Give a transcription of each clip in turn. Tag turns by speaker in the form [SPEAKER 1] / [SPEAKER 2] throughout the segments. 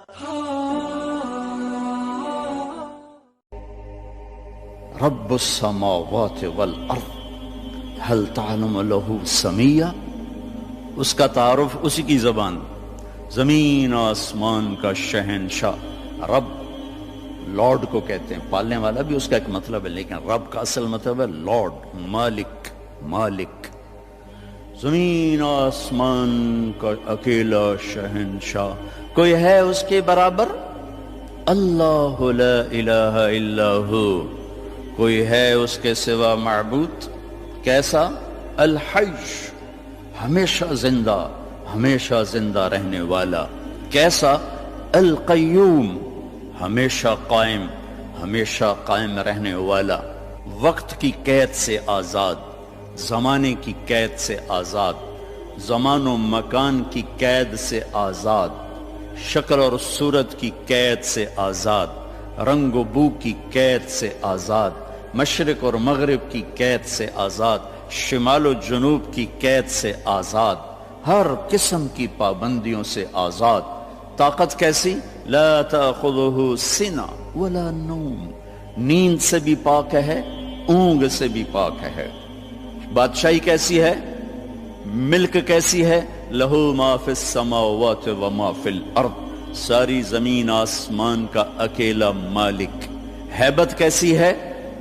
[SPEAKER 1] رب السماوات والارض هل تعلم له سمیہ، اس کا تعارف اسی کی زبان، زمین آسمان کا شہنشاہ رب، لارڈ کو کہتے ہیں، پالنے والا بھی اس کا ایک مطلب ہے، لیکن رب کا اصل مطلب ہے لارڈ، مالک، مالک، زمین آسمان کا اکیلا شہنشاہ، کوئی ہے اس کے برابر؟ اللہ لا الہ الا ہو، کوئی ہے اس کے سوا معبود؟ کیسا؟ الحی، ہمیشہ زندہ، ہمیشہ زندہ رہنے والا۔ کیسا؟ القیوم، ہمیشہ قائم، ہمیشہ قائم رہنے والا، وقت کی قید سے آزاد، زمانے کی قید سے آزاد، زمان و مکان کی قید سے آزاد، شکل اور صورت کی قید سے آزاد، رنگ و بو کی قید سے آزاد، مشرق اور مغرب کی قید سے آزاد، شمال و جنوب کی قید سے آزاد، ہر قسم کی پابندیوں سے آزاد۔ طاقت کیسی؟ لا تأخذہ سنہ ولا نوم، نیند سے بھی پاک ہے، اونگ سے بھی پاک ہے۔ بادشاہی کیسی ہے؟ ملک کیسی ہے؟ لہ ما فی السماوات و ما فی الارض، ساری زمین آسمان کا اکیلا مالک۔ ہیبت کیسی ہے؟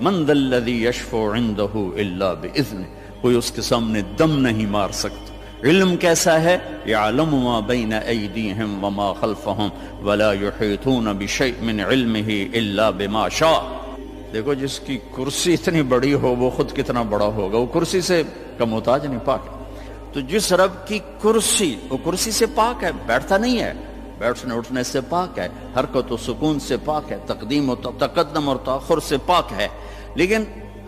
[SPEAKER 1] من ذا الذی یشفع عندہ الا باذنہ، کوئی اس کے سامنے دم نہیں مار سکتا۔ علم کیسا ہے؟ یعلم ما بین ایدیہم وما خلفہم ولا یحیطون بشیء من علمہ الا بما شاء۔ دیکھو جس کی کرسی اتنی بڑی ہو وہ خود کتنا بڑا ہوگا، وہ کرسی سے کا محتاج نہیں، پاک ہے۔ تو جس رب کی کرسی، وہ کرسی سے پاک ہے، بیٹھتا نہیں ہے، بیٹھنے اٹھنے سے پاک ہے، حرکت و سکون سے پاک ہے، تقدیم و تقدم اور تاخر سے پاک ہے، لیکن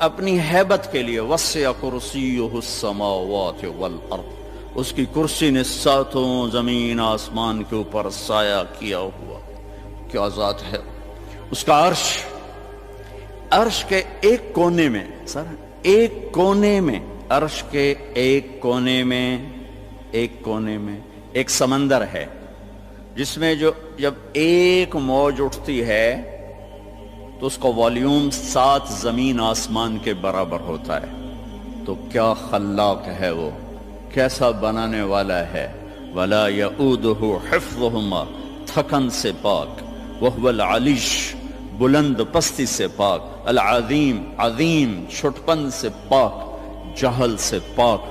[SPEAKER 1] اپنی ہیبت کے لیے وسع کرسیہ السماوات والارض، اس کی کرسی نے ساتوں زمین آسمان کے اوپر سایہ کیا ہوا۔ کیا ذات ہے اس کا عرش، عرش کے ایک کونے میں، سر ایک کونے میں، عرش کے ایک کونے میں، ایک کونے میں ایک سمندر ہے، جس میں جب ایک موج اٹھتی ہے تو اس کا والیوم 7 زمین آسمان کے برابر ہوتا ہے۔ تو کیا خلاق ہے وہ، کیسا بنانے والا ہے۔ ولا یؤودہ حفظہما، تھکن سے پاک، وہو العلیش، بلند پستی سے پاک، العظیم، عظیم، چھٹپن سے پاک، جہل سے پاک۔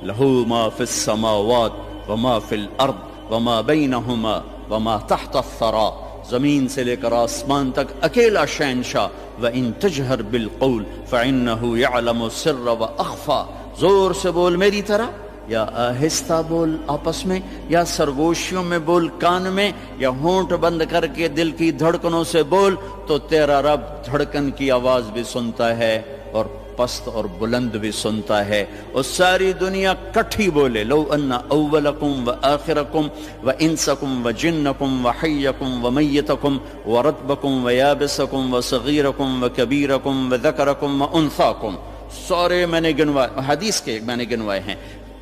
[SPEAKER 1] لہ ما فی السماوات وما فی الارض وما بینہما وما تحت الثری، زمین سے لے کر آسمان تک اکیلا شہنشاہ۔ وَإِن تَجْهَرْ بِالْقَوْلِ فَإِنَّهُ يَعْلَمُ السِّرَّ وَأَخْفَى، زور سے بول میری طرح، یا آہستہ بول آپس میں، یا سرگوشیوں میں بول کان میں، یا ہونٹ بند کر کے دل کی دھڑکنوں سے بول، تو تیرا رب دھڑکن کی آواز بھی سنتا ہے اور پست اور بلند بھی سنتا ہے۔ اور ساری دنیا کٹھی بولے، لو ان اولکم و آخرکم و انسکم و جنکم و حیکم و میتکم و رتبکم و یابسکم و صغیرکم و کبیرکم و ذکرکم و انثاکم، سارے میں نے گنوائے، حدیث کے میں نے گنوائے ہیں،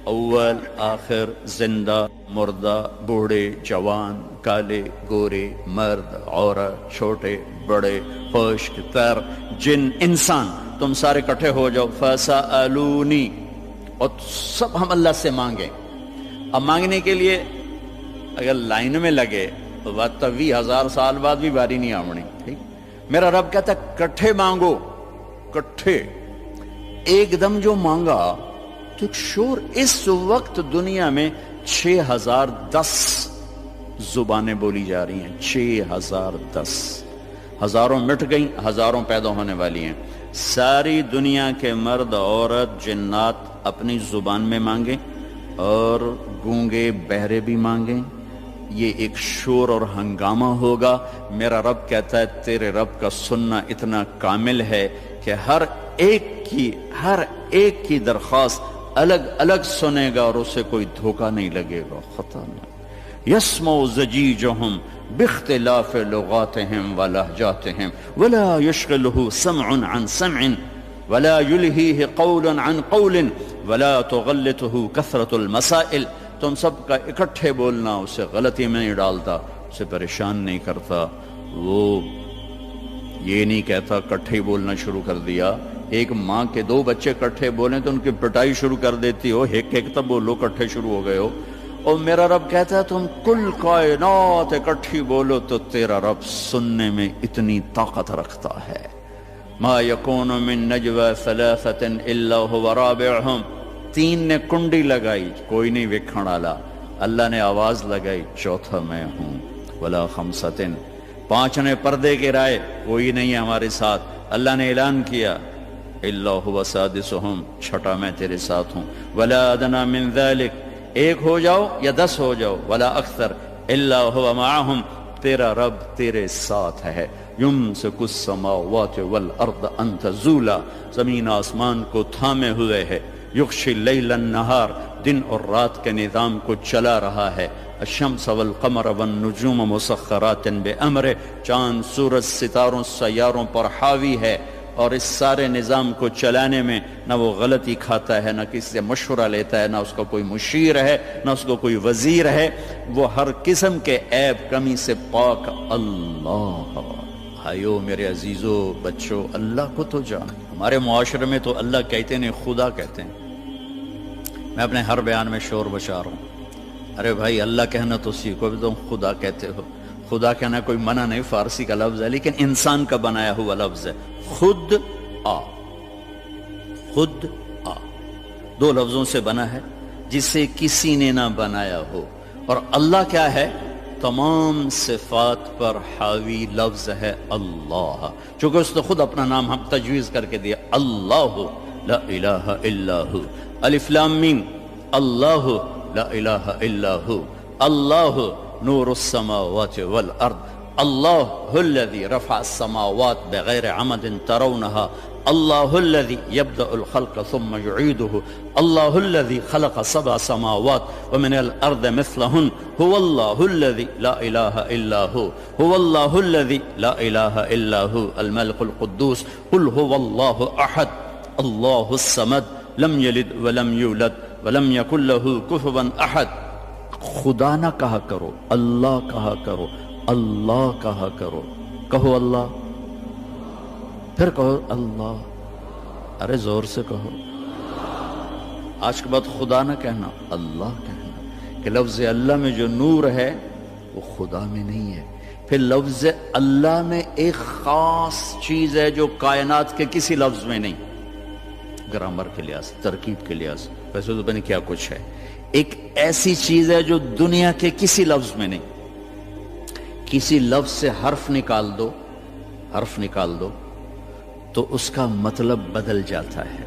[SPEAKER 1] اول آخر، زندہ مردہ، بوڑھے جوان، کالے گورے، مرد عورت، چھوٹے بڑے، خشک تر، جن انسان، تم سارے کٹھے ہو جاؤ، فَسَأَلُونِي، اور سب ہم اللہ سے مانگیں۔ اب مانگنے کے لیے اگر لائن میں لگے تو بات 20,000 سال بعد بھی باری نہیں آمنی، ٹھیک؟ میرا رب کہتا ہے کٹھے مانگو، کٹھے، ایک دم جو مانگا تو ایک شور۔ اس وقت دنیا میں 6010 زبانیں بولی جا رہی ہیں، 6010، ہزاروں مٹ گئیں، ہزاروں پیدا ہونے والی ہیں۔ ساری دنیا کے مرد عورت جنات اپنی زبان میں مانگیں اور گونگے بہرے بھی مانگیں، یہ ایک شور اور ہنگامہ ہوگا۔ میرا رب کہتا ہے تیرے رب کا سننا اتنا کامل ہے کہ ہر ایک کی درخواست الگ الگ سنے گا اور اسے کوئی دھوکہ نہیں لگے گا، خطا نہیں۔ یسمع زجیجہم باختلاف لغاتہم ولہجاتہم ولا یشغلہ سمع عن سمع ولا یلہیہ قول عن قول ولا تغلطہ کثرت المسائل، تم سب کا اکٹھے بولنا اسے غلطی میں نہیں ڈالتا، اسے پریشان نہیں کرتا، وہ یہ نہیں کہتا کٹھے بولنا شروع کر دیا۔ ایک ماں کے دو بچے کٹھے بولیں تو ان کی پٹائی شروع کر دیتی ہو، ایک ایک تب بولو کٹھے شروع ہو گئے ہو۔ اور میرا رب کہتا ہے تم کل کائنات اکٹھی بولو تو تیرا رب سننے میں اتنی طاقت رکھتا ہے۔ ما یکون من نجوى ثلاثة الا هو رابعهم، تین نے کنڈی لگائی کوئی نہیں وکھن والا، اللہ نے آواز لگائی چوتھا میں ہوں۔ ولا خمسة، پانچ نے پردے گرائے کوئی نہیں ہے ہمارے ساتھ، اللہ نے اعلان کیا الا هو سادسهم، چھٹا میں تیرے ساتھ ہوں۔ ولا ادنى من ذلك، ایک ہو جاؤ یا 10 ہو جاؤ، ولا اکثر الا هو معهم، تیرا رب تیرے ساتھ ہے۔ یمسک السماوات والارض ان تزولا، زمین آسمان کو تھامے ہوئے ہے۔ یغشی اللیل النہار، دن اور رات کے نظام کو چلا رہا ہے۔ الشمس والقمر والنجوم مسخرات بامرہ، چاند سورج ستاروں سیاروں پر حاوی ہے، اور اس سارے نظام کو چلانے میں نہ وہ غلطی کھاتا ہے، نہ کسی سے مشورہ لیتا ہے، نہ اس کا کوئی مشیر ہے، نہ اس کو کوئی وزیر ہے، وہ ہر قسم کے عیب کمی سے پاک اللہ۔ بھائیو میرے عزیزو بچوں، اللہ کو تو جان۔ ہمارے معاشرے میں تو اللہ کہتے نہیں خدا کہتے ہیں۔ میں اپنے ہر بیان میں شور بشار ہوں، ارے بھائی اللہ کہنا تو سیکھو، بھی تم خدا کہتے ہو۔ خدا کہنا کوئی منع نہیں، فارسی کا لفظ ہے لیکن انسان کا بنایا ہوا لفظ ہے۔ خود آ، خود آ، دو لفظوں سے بنا ہے جسے کسی نے نہ بنایا ہو۔ اور اللہ کیا ہے؟ تمام صفات پر حاوی لفظ ہے اللہ، چونکہ اس نے خود اپنا نام ہم تجویز کر کے دیا، اللہ لا الہ الا ہو۔ الف لام میم، اللہ لا الہ الا ہو، اللہ نور السماوات والارض، اللہ الذي رفع السماوات بغیر عمد ترونها، اللہ الذي يبدأ الخلق ثم يعيده، اللہ الذي خلق 7 سماوات ومن الارض مثلهن، هو الله الذي لا اله الا هو، هو الله الذي لا اله الا هو الملك القدوس، قل هو الله احد الله الصمد لم يلد ولم يولد ولم يكن له كفوا احد۔ خدا نہ کہا کرو، اللہ کہا کرو، اللہ کہا کرو، کہو اللہ، پھر کہو اللہ، ارے زور سے کہو۔ آج کے بعد خدا نہ کہنا، اللہ کہنا، کہ لفظ اللہ میں جو نور ہے وہ خدا میں نہیں ہے۔ پھر لفظ اللہ میں ایک خاص چیز ہے جو کائنات کے کسی لفظ میں نہیں، گرامر کے لحاظ، ترکیب کے لحاظ، ویسے تو پتہ کیا کچھ ہے۔ ایک ایسی چیز ہے جو دنیا کے کسی لفظ میں نہیں۔ کسی لفظ سے حرف نکال دو، حرف نکال دو تو اس کا مطلب بدل جاتا ہے۔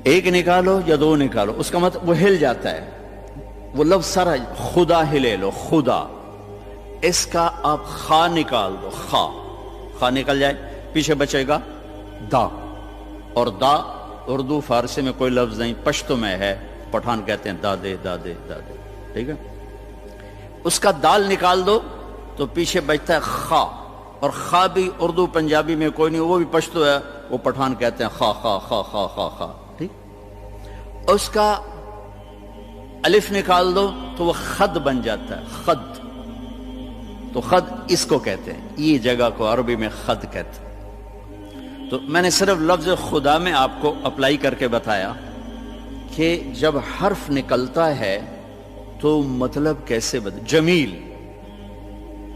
[SPEAKER 1] ایک نکالو یا دو نکالو، اس کا مطلب وہ ہل جاتا ہے۔ وہ لفظ سارا، خدا ہی لے لو، خدا، اس کا آپ خا نکال دو، خا، خا نکل جائے، پیچھے بچے گا دا، اور دا اردو فارسی میں کوئی لفظ نہیں، پشتو میں ہے، پٹھان کہتے ہیں دادے دادے دادے، ٹھیک ہے۔ اس کا دال نکال دو تو پیچھے بچتا ہے خا، اور خا بھی اردو پنجابی میں کوئی نہیں، وہ بھی پشتو ہے، وہ پٹھان کہتے ہیں خا خا خا خا خا خا، ٹھیک۔ اس کا الف نکال دو تو وہ خد بن جاتا ہے، خد، تو خد اس کو کہتے ہیں، یہ جگہ کو عربی میں خد کہتے ہیں۔ تو میں نے صرف لفظ خدا میں آپ کو اپلائی کر کے بتایا کہ جب حرف نکلتا ہے تو مطلب کیسے بدل۔ جمیل،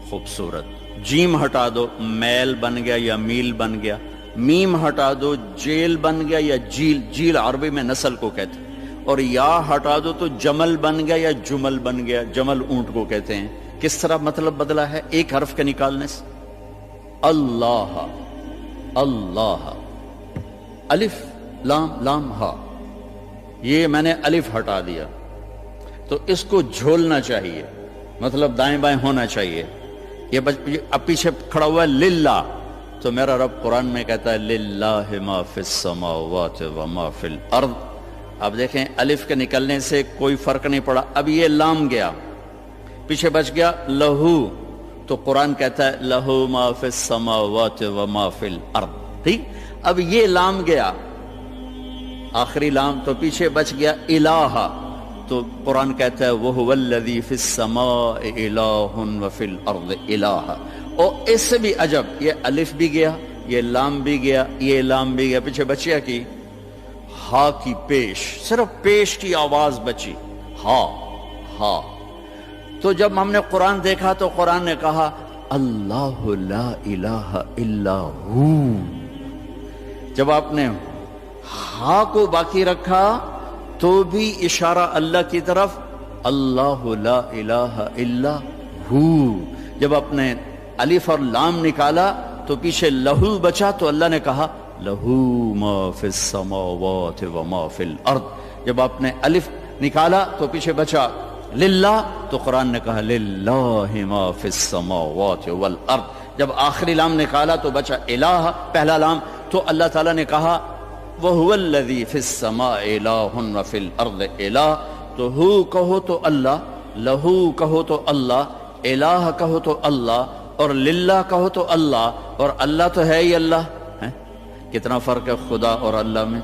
[SPEAKER 1] خوبصورت، جیم ہٹا دو میل بن گیا یا میل بن گیا، میم ہٹا دو جیل بن گیا یا جیل، جیل عربی میں نسل کو کہتے ہیں، اور یا ہٹا دو تو جمل بن گیا یا جمل بن گیا، جمل اونٹ کو کہتے ہیں۔ کس طرح مطلب بدلا ہے ایک حرف کے نکالنے سے؟ اللہ، اللہ، الف لام لام ہا، یہ میں نے الف ہٹا دیا تو اس کو جھولنا چاہیے، مطلب دائیں بائیں ہونا چاہیے۔ یہ اب پیچھے کھڑا ہوا ہے للہ، تو میرا رب قرآن میں کہتا ہے للہ ما فی السماوات وما فی الارض۔ اب دیکھیں الف کے نکلنے سے کوئی فرق نہیں پڑا، اب یہ لام گیا، پیچھے بچ گیا لہو، تو قرآن کہتا ہے لہو ما فی السماوات وما فی الارض، ٹھیک۔ اب یہ لام گیا، آخری لام، تو پیچھے بچ گیا الہ، تو قرآن کہتا ہے وَهُوَ الَّذِي فِي السَّمَاءِ إِلَٰهٌ وَفِي الْأَرْضِ إِلَٰهٌ۔ اور اس سے بھی عجب، یہ الف بھی گیا، یہ لام بھی گیا، یہ لام بھی گیا، پیچھے بچیا کی ہا کی پیش، صرف پیش کی آواز بچی، ہا ہا۔ تو جب ہم نے قرآن دیکھا تو قرآن نے کہا اللہ لا الہ الا ہو۔ جب آپ نے ہا کو باقی رکھا تو بھی اشارہ اللہ کی طرف، اللہ لا الہ الا ہو۔ جب آپ نے الف اور لام نکالا تو پیچھے لہو بچا تو اللہ نے کہا لہو ما فی السماوات وما فی الارض۔ جب آپ نے الف نکالا تو پیچھے بچا للہ تو قرآن نے کہا للہ ما فی السماوات والارض۔ جب آخری لام نکالا تو بچا الہ، پہلا لام، تو اللہ تعالیٰ نے کہا وَهُوَ الَّذِي فِي السَّمَاءِ إِلَٰهٌ وَفِي الْأَرْضِ إِلَٰهٌ۔ تو ہو کہو تو اللہ، لہو کہو تو اللہ، الہ کہو تو اللہ، اور للہ کہو تو اللہ، اور اللہ تو ہے ہی اللہ ہے۔ کتنا فرق ہے خدا اور اللہ میں۔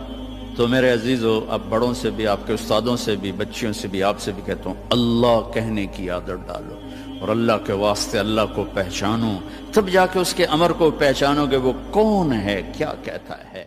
[SPEAKER 1] تو میرے عزیزو، اب بڑوں سے بھی، آپ کے استادوں سے بھی، بچیوں سے بھی، آپ سے بھی کہتا ہوں اللہ کہنے کی عادت ڈالو، اور اللہ کے واسطے اللہ کو پہچانو، تب جا کے اس کے امر کو پہچانو گے وہ کون ہے، کیا کہتا ہے۔